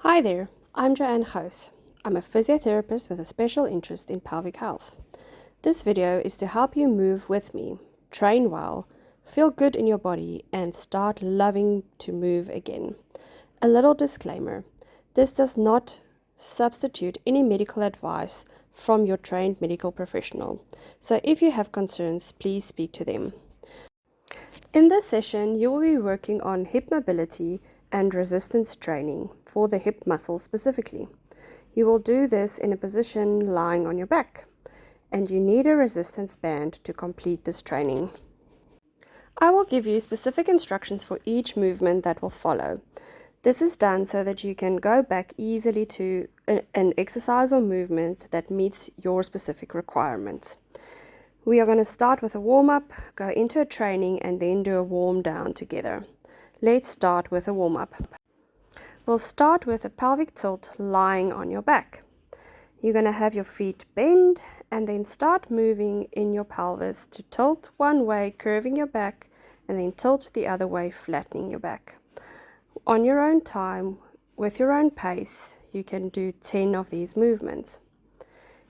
Hi there, I'm Jòh-Ann. I'm a physiotherapist with a special interest in pelvic health. This video is to help you move with me, train well, feel good in your body, and start loving to move again. A little disclaimer, this does not substitute any medical advice from your trained medical professional. So if you have concerns, please speak to them. In this session, you will be working on hip mobility and resistance training for the hip muscle specifically. You will do this in a position lying on your back, and you need a resistance band to complete this training. I will give you specific instructions for each movement that will follow. This is done so that you can go back easily to an exercise or movement that meets your specific requirements. We are going to start with a warm-up, go into a training, and then do a warm-down together. Let's start with a warm-up. We'll start with a pelvic tilt lying on your back. You're going to have your feet bend and then start moving in your pelvis to tilt one way, curving your back, and then tilt the other way, flattening your back. On your own time, with your own pace, you can do 10 of these movements.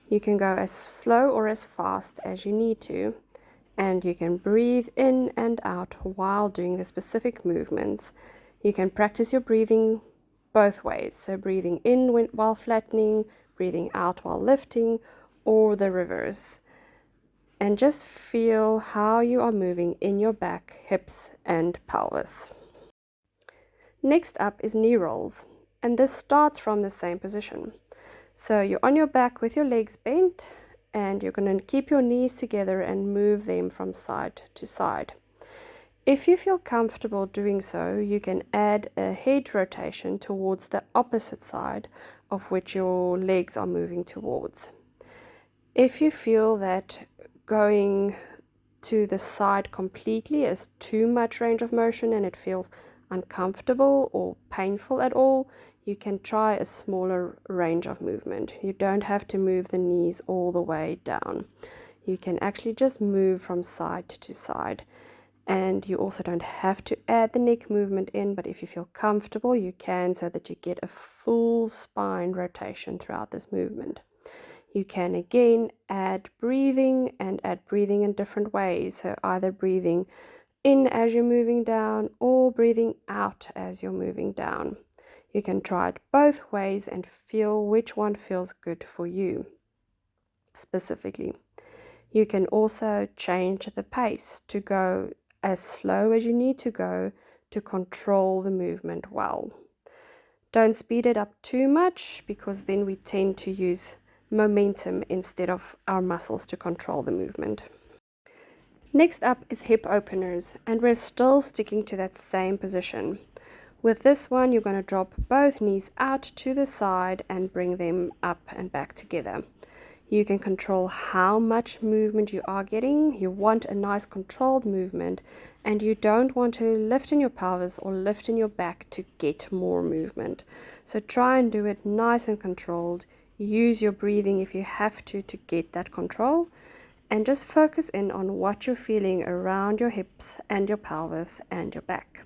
You can go as slow or as fast as you need to, and you can breathe in and out while doing the specific movements. You can practice your breathing both ways, so breathing in while flattening, breathing out while lifting, or the reverse. And just feel how you are moving in your back, hips, and pelvis. Next up is knee rolls, and this starts from the same position. So you're on your back with your legs bent, and you're going to keep your knees together and move them from side to side. If you feel comfortable doing so, you can add a head rotation towards the opposite side of which your legs are moving towards. If you feel that going to the side completely is too much range of motion and it feels uncomfortable or painful at all, you can try a smaller range of movement. You don't have to move the knees all the way down. You can actually just move from side to side. And you also don't have to add the neck movement in, but if you feel comfortable, you can, so that you get a full spine rotation throughout this movement. You can again add breathing in different ways. So either breathing in as you're moving down or breathing out as you're moving down. You can try it both ways and feel which one feels good for you specifically. You can also change the pace to go as slow as you need to go to control the movement well. Don't speed it up too much, because then we tend to use momentum instead of our muscles to control the movement. Next up is hip openers, and we're still sticking to that same position. With this one, you're going to drop both knees out to the side and bring them up and back together. You can control how much movement you are getting. You want a nice controlled movement, and you don't want to lift in your pelvis or lift in your back to get more movement. So try and do it nice and controlled. Use your breathing if you have to get that control, and just focus in on what you're feeling around your hips and your pelvis and your back.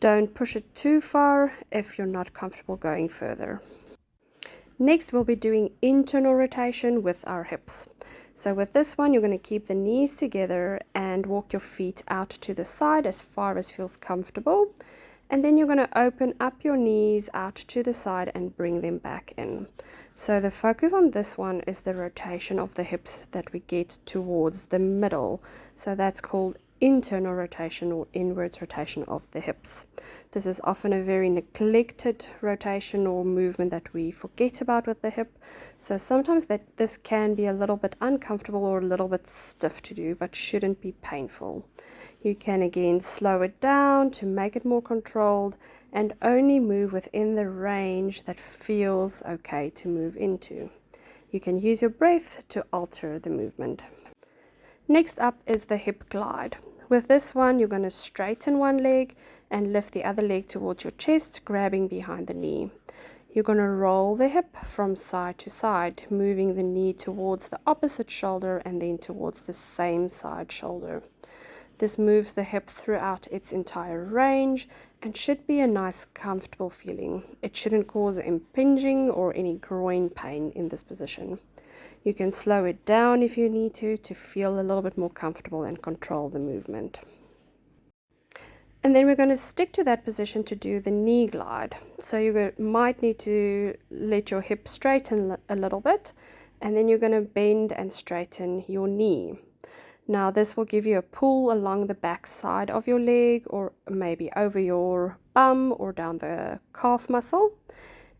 Don't push it too far if you're not comfortable going further. Next, we'll be doing internal rotation with our hips. So with this one, you're going to keep the knees together and walk your feet out to the side as far as feels comfortable. And then you're going to open up your knees out to the side and bring them back in. So the focus on this one is the rotation of the hips that we get towards the middle. So that's called internal rotation or inwards rotation of the hips. This is often a very neglected rotation or movement that we forget about with the hip. So sometimes this can be a little bit uncomfortable or a little bit stiff to do, but shouldn't be painful. You can again slow it down to make it more controlled and only move within the range that feels okay to move into. You can use your breath to alter the movement. Next up is the hip glide. With this one, you're going to straighten one leg and lift the other leg towards your chest, grabbing behind the knee. You're going to roll the hip from side to side, moving the knee towards the opposite shoulder and then towards the same side shoulder. This moves the hip throughout its entire range and should be a nice comfortable feeling. It shouldn't cause impinging or any groin pain in this position. You can slow it down if you need to feel a little bit more comfortable and control the movement. And then we're going to stick to that position to do the knee glide. So you might need to let your hip straighten a little bit, and then you're going to bend and straighten your knee. Now this will give you a pull along the back side of your leg, or maybe over your bum or down the calf muscle.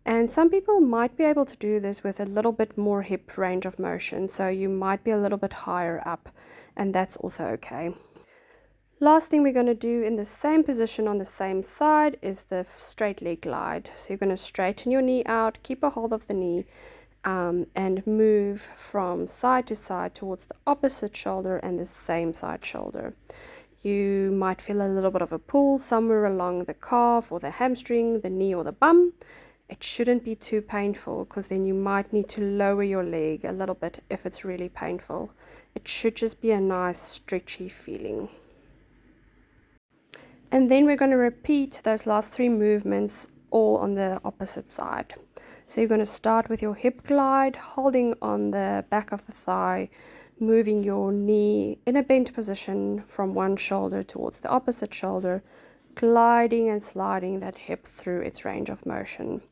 And some people might be able to do this with a little bit more hip range of motion, so you might be a little bit higher up, and that's also okay. Last thing we're going to do in the same position on the same side is the straight leg glide. So you're going to straighten your knee out, keep a hold of the knee, and move from side to side towards the opposite shoulder and the same side shoulder. You might feel a little bit of a pull somewhere along the calf or the hamstring, the knee or the bum. It shouldn't be too painful, because then you might need to lower your leg a little bit if it's really painful. It should just be a nice stretchy feeling. And then we're going to repeat those last 3 movements all on the opposite side. So you're going to start with your hip glide, holding on the back of the thigh, moving your knee in a bent position from one shoulder towards the opposite shoulder, gliding and sliding that hip through its range of motion.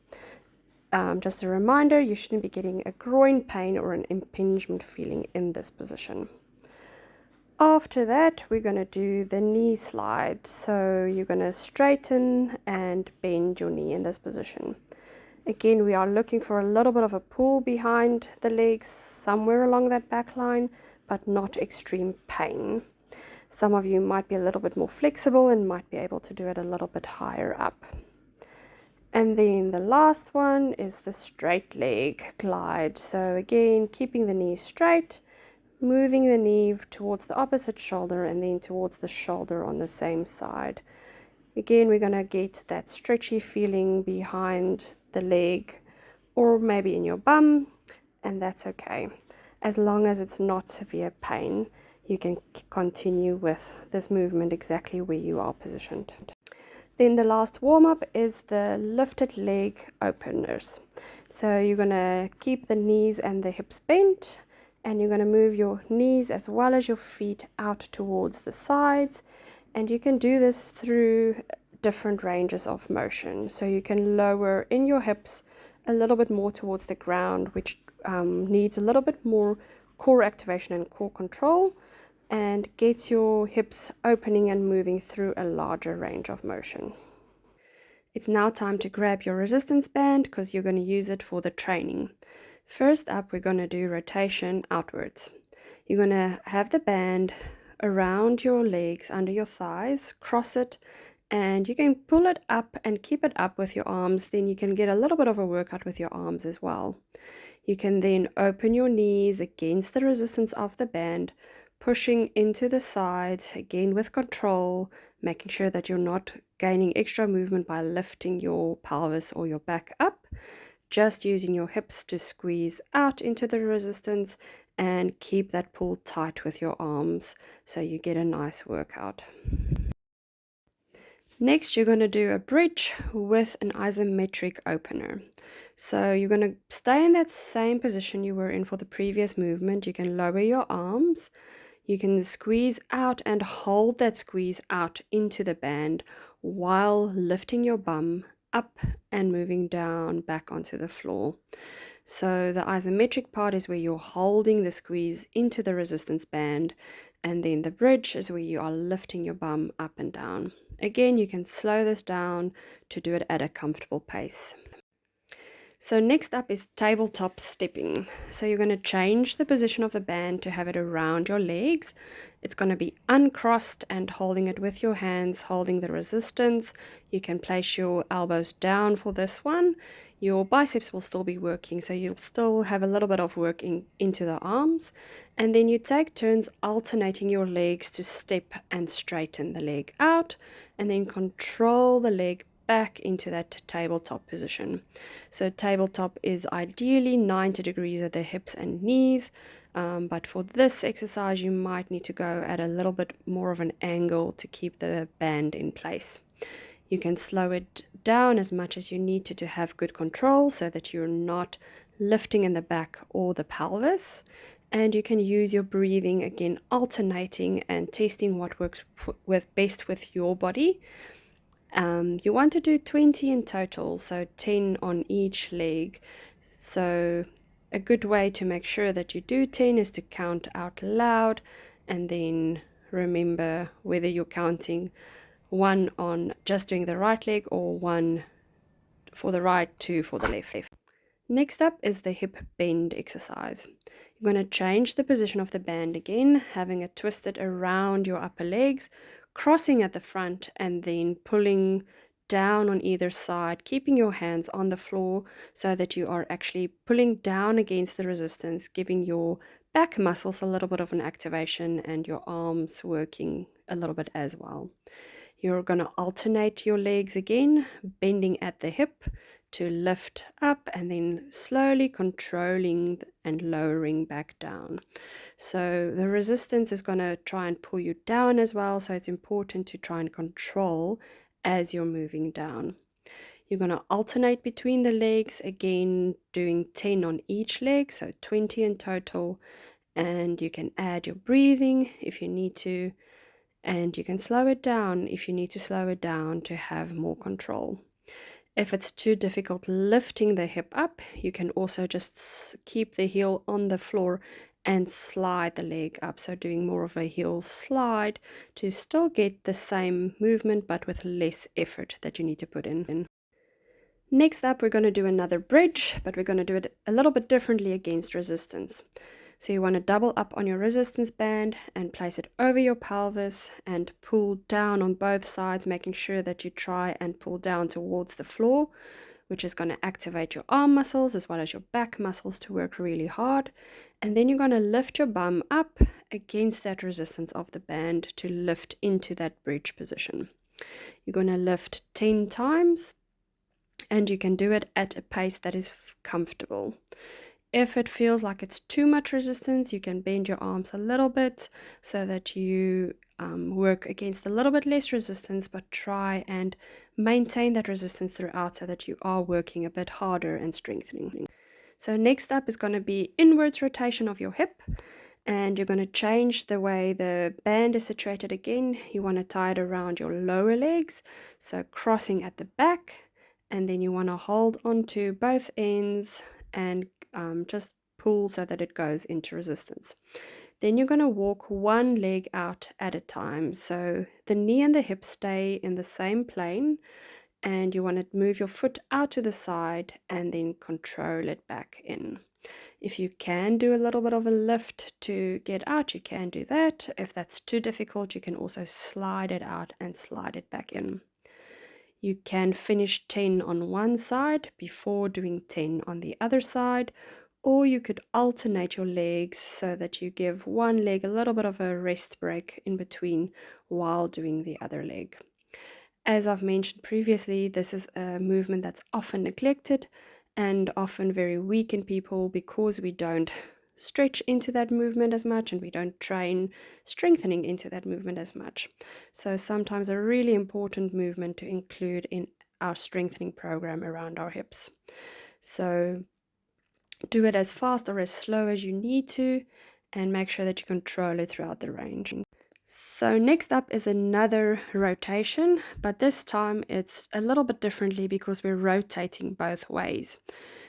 Just a reminder, you shouldn't be getting a groin pain or an impingement feeling in this position. After that, we're going to do the knee slide. So you're going to straighten and bend your knee in this position. Again, we are looking for a little bit of a pull behind the legs, somewhere along that back line, but not extreme pain. Some of you might be a little bit more flexible and might be able to do it a little bit higher up. And then the last one is the straight leg glide. So again, keeping the knee straight, moving the knee towards the opposite shoulder and then towards the shoulder on the same side. Again, we're going to get that stretchy feeling behind the leg or maybe in your bum, and that's okay. As long as it's not severe pain, you can continue with this movement exactly where you are positioned. Then the last warm-up is the lifted leg openers. So you're going to keep the knees and the hips bent, and you're going to move your knees as well as your feet out towards the sides. And you can do this through different ranges of motion. So you can lower in your hips a little bit more towards the ground, which needs a little bit more core activation and core control, and gets your hips opening and moving through a larger range of motion. It's now time to grab your resistance band, because you're going to use it for the training. First up, we're going to do rotation outwards. You're going to have the band around your legs, under your thighs, cross it, and you can pull it up and keep it up with your arms. Then you can get a little bit of a workout with your arms as well. You can then open your knees against the resistance of the band, pushing into the sides, again with control, making sure that you're not gaining extra movement by lifting your pelvis or your back up. Just using your hips to squeeze out into the resistance and keep that pull tight with your arms so you get a nice workout. Next, you're going to do a bridge with an isometric opener. So you're going to stay in that same position you were in for the previous movement. You can lower your arms. You can squeeze out and hold that squeeze out into the band while lifting your bum up and moving down back onto the floor. So the isometric part is where you're holding the squeeze into the resistance band, and then the bridge is where you are lifting your bum up and down. Again, you can slow this down to do it at a comfortable pace. So next up is tabletop stepping. So you're going to change the position of the band to have it around your legs. It's going to be uncrossed and holding it with your hands, holding the resistance. You can place your elbows down for this one. Your biceps will still be working, so you'll still have a little bit of working into the arms. And then you take turns alternating your legs to step and straighten the leg out, and then control the leg back into that tabletop position. So tabletop is ideally 90 degrees at the hips and knees, but for this exercise you might need to go at a little bit more of an angle to keep the band in place. You can slow it down as much as you need to have good control so that you're not lifting in the back or the pelvis. And you can use your breathing again, alternating and testing what works best with your body. You want to do 20 in total, so 10 on each leg. So a good way to make sure that you do 10 is to count out loud, and then remember whether you're counting one on just doing the right leg or one for the right, two for the left. Next up is the hip bend exercise. You're going to change the position of the band again, having it twisted around your upper legs, crossing at the front and then pulling down on either side, keeping your hands on the floor so that you are actually pulling down against the resistance, giving your back muscles a little bit of an activation and your arms working a little bit as well. You're going to alternate your legs again, bending at the hip to lift up and then slowly controlling and lowering back down. So the resistance is going to try and pull you down as well, so it's important to try and control as you're moving down. You're going to alternate between the legs, again doing 10 on each leg, so 20 in total, and you can add your breathing if you need to, and you can slow it down if you need to slow it down to have more control. If it's too difficult lifting the hip up, you can also just keep the heel on the floor and slide the leg up. So doing more of a heel slide to still get the same movement but with less effort that you need to put in. Next up, we're going to do another bridge, but we're going to do it a little bit differently against resistance. So you want to double up on your resistance band and place it over your pelvis and pull down on both sides, making sure that you try and pull down towards the floor, which is going to activate your arm muscles as well as your back muscles to work really hard. And then you're going to lift your bum up against that resistance of the band to lift into that bridge position. You're going to lift 10 times, and you can do it at a pace that is comfortable. If it feels like it's too much resistance, you can bend your arms a little bit so that you work against a little bit less resistance, but try and maintain that resistance throughout so that you are working a bit harder and strengthening. So next up is going to be inwards rotation of your hip, and you're going to change the way the band is situated again. You want to tie it around your lower legs, so crossing at the back, and then you want to hold onto both ends and just pull so that it goes into resistance. Then you're going to walk one leg out at a time. So the knee and the hip stay in the same plane, and you want to move your foot out to the side and then control it back in. If you can do a little bit of a lift to get out, you can do that. If that's too difficult, you can also slide it out and slide it back in. You can finish 10 on one side before doing 10 on the other side, or you could alternate your legs so that you give one leg a little bit of a rest break in between while doing the other leg. As I've mentioned previously, this is a movement that's often neglected and often very weak in people because we don't stretch into that movement as much and we don't train strengthening into that movement as much. So sometimes a really important movement to include in our strengthening program around our hips. So do it as fast or as slow as you need to, and make sure that you control it throughout the range. So next up is another rotation, but this time it's a little bit differently because we're rotating both ways.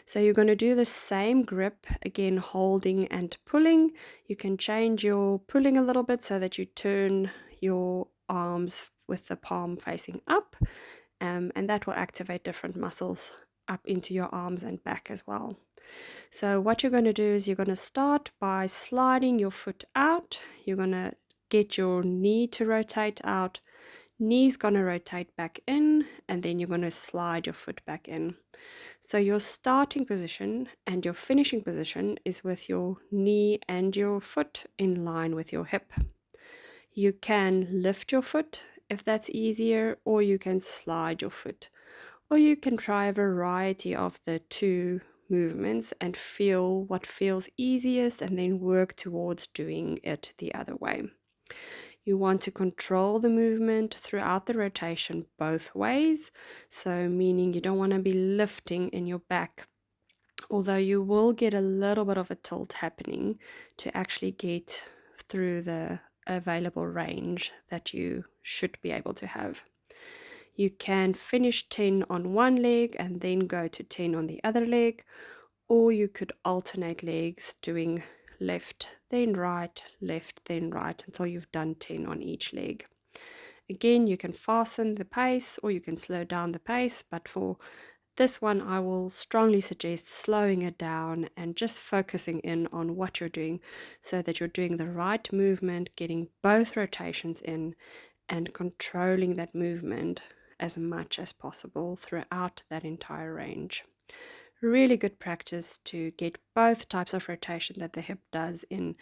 So you're going to do the same grip, again holding and pulling. You can change your pulling a little bit so that you turn your arms with the palm facing up, and that will activate different muscles up into your arms and back as well. So what you're going to do is you're going to start by sliding your foot out. You're going to get your knee to rotate out, knee's going to rotate back in, and then you're going to slide your foot back in. So your starting position and your finishing position is with your knee and your foot in line with your hip. You can lift your foot if that's easier, or you can slide your foot, or you can try a variety of the two movements and feel what feels easiest and then work towards doing it the other way. You want to control the movement throughout the rotation both ways. So meaning you don't want to be lifting in your back, although you will get a little bit of a tilt happening to actually get through the available range that you should be able to have. You can finish 10 on one leg and then go to 10 on the other leg, or you could alternate legs doing left, then right, left, then right until you've done 10 on each leg. Again, you can fasten the pace or you can slow down the pace, but for this one, I will strongly suggest slowing it down and just focusing in on what you're doing so that you're doing the right movement, getting both rotations in, and controlling that movement as much as possible throughout that entire range. Really good practice to get both types of rotation that the hip does in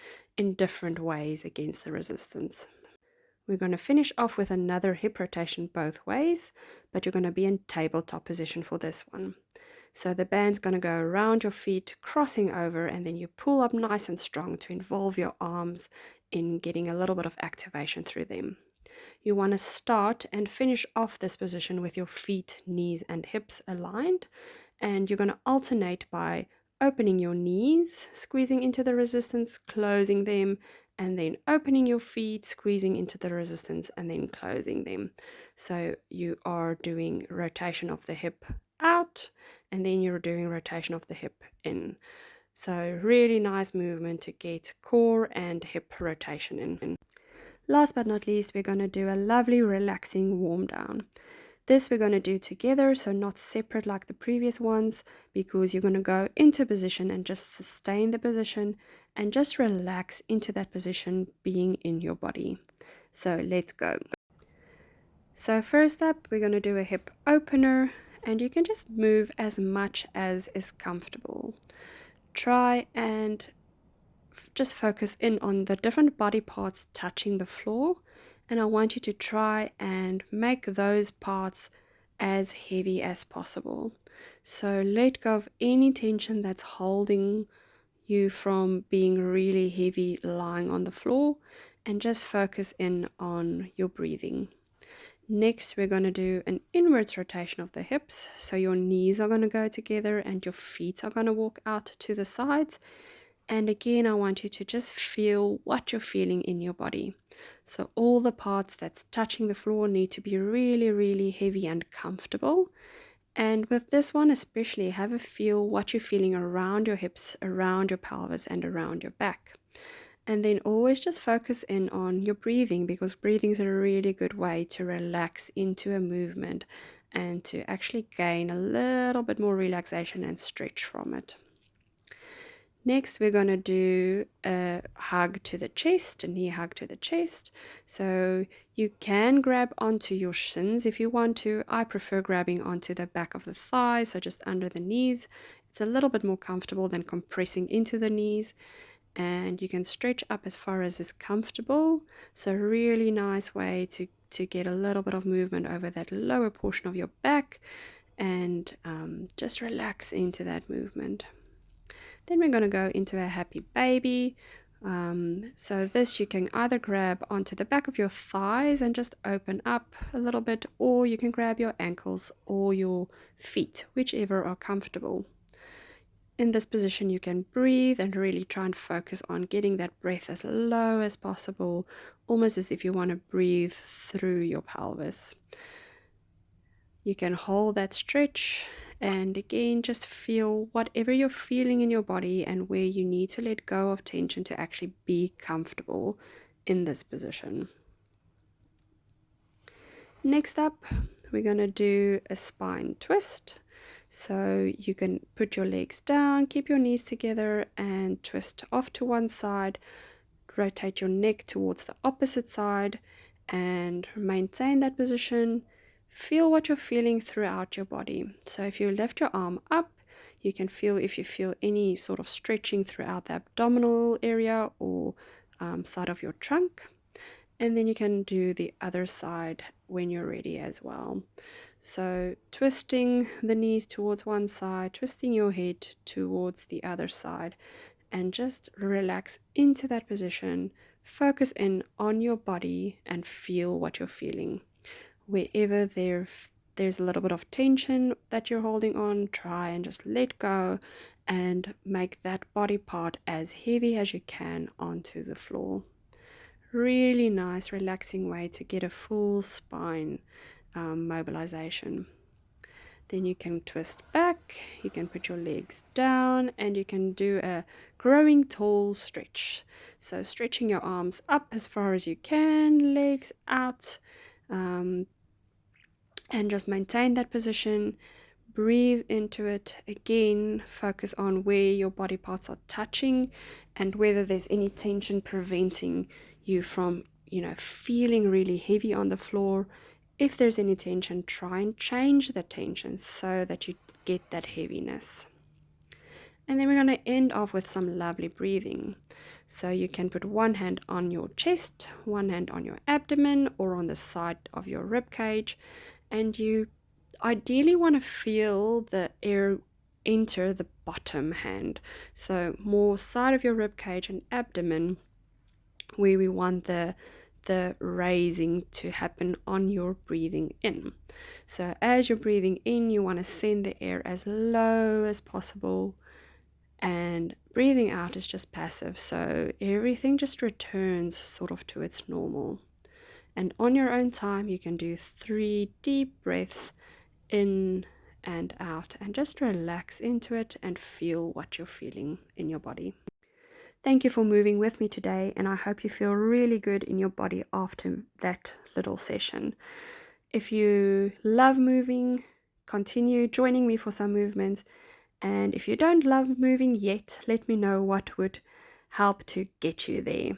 different ways against the resistance. We're going to finish off with another hip rotation both ways, but you're going to be in tabletop position for this one. So the band's going to go around your feet, crossing over, and then you pull up nice and strong to involve your arms in getting a little bit of activation through them. You want to start and finish off this position with your feet, knees, and hips aligned, and you're going to alternate by opening your knees, squeezing into the resistance, closing them, and then opening your feet, squeezing into the resistance, and then closing them. So you are doing rotation of the hip out, and then you're doing rotation of the hip in. So really nice movement to get core and hip rotation in. Last but not least, we're going to do a lovely relaxing warm down. This we're going to do together, so not separate like the previous ones, because you're going to go into position and just sustain the position and just relax into that position being in your body. So let's go. So first up, we're going to do a hip opener, and you can just move as much as is comfortable. Try and just focus in on the different body parts touching the floor, and I want you to try and make those parts as heavy as possible. So let go of any tension that's holding you from being really heavy lying on the floor, and just focus in on your breathing. Next, we're going to do an inwards rotation of the hips. So your knees are going to go together and your feet are going to walk out to the sides. And again, I want you to just feel what you're feeling in your body. So all the parts that's touching the floor need to be really, really heavy and comfortable. And with this one especially, have a feel what you're feeling around your hips, around your pelvis, and around your back. And then always just focus in on your breathing, because breathing is a really good way to relax into a movement and to actually gain a little bit more relaxation and stretch from it. Next, we're going to do a hug to the chest, a knee hug to the chest. So you can grab onto your shins if you want to. I prefer grabbing onto the back of the thighs, so just under the knees. It's a little bit more comfortable than compressing into the knees. And you can stretch up as far as is comfortable. So really nice way to get a little bit of movement over that lower portion of your back, and just relax into that movement. Then we're going to go into a happy baby. So this you can either grab onto the back of your thighs and just open up a little bit, or you can grab your ankles or your feet, whichever are comfortable. In this position, you can breathe and really try and focus on getting that breath as low as possible, almost as if you want to breathe through your pelvis. You can hold that stretch, and again, just feel whatever you're feeling in your body and where you need to let go of tension to actually be comfortable in this position. Next up, we're going to do a spine twist. So you can put your legs down, keep your knees together, and twist off to one side. Rotate your neck towards the opposite side and maintain that position. Feel what you're feeling throughout your body. So if you lift your arm up, you can feel if you feel any sort of stretching throughout the abdominal area or side of your trunk. And then you can do the other side when you're ready as well. So twisting the knees towards one side, twisting your head towards the other side, and just relax into that position. focus in on your body and feel what you're feeling. Wherever there's a little bit of tension that you're holding on, try and just let go and make that body part as heavy as you can onto the floor. Really nice, relaxing way to get a full spine mobilization. Then you can twist back, you can put your legs down, and you can do a growing tall stretch. So stretching your arms up as far as you can, legs out, and just maintain that position. Breathe into it. Again, focus on where your body parts are touching and whether there's any tension preventing you from, feeling really heavy on the floor. If there's any tension, try and change the tension so that you get that heaviness. And then we're going to end off with some lovely breathing. So you can put one hand on your chest, one hand on your abdomen or on the side of your rib cage, and you ideally want to feel the air enter the bottom hand. So more side of your rib cage and abdomen, where we want the raising to happen on your breathing in. So as you're breathing in, you want to send the air as low as possible, and breathing out is just passive, so everything just returns sort of to its normal. And on your own time, you can do 3 deep breaths in and out, and just relax into it and feel what you're feeling in your body. Thank you for moving with me today, and I hope you feel really good in your body after that little session. If you love moving, continue joining me for some movements. And if you don't love moving yet, let me know what would help to get you there.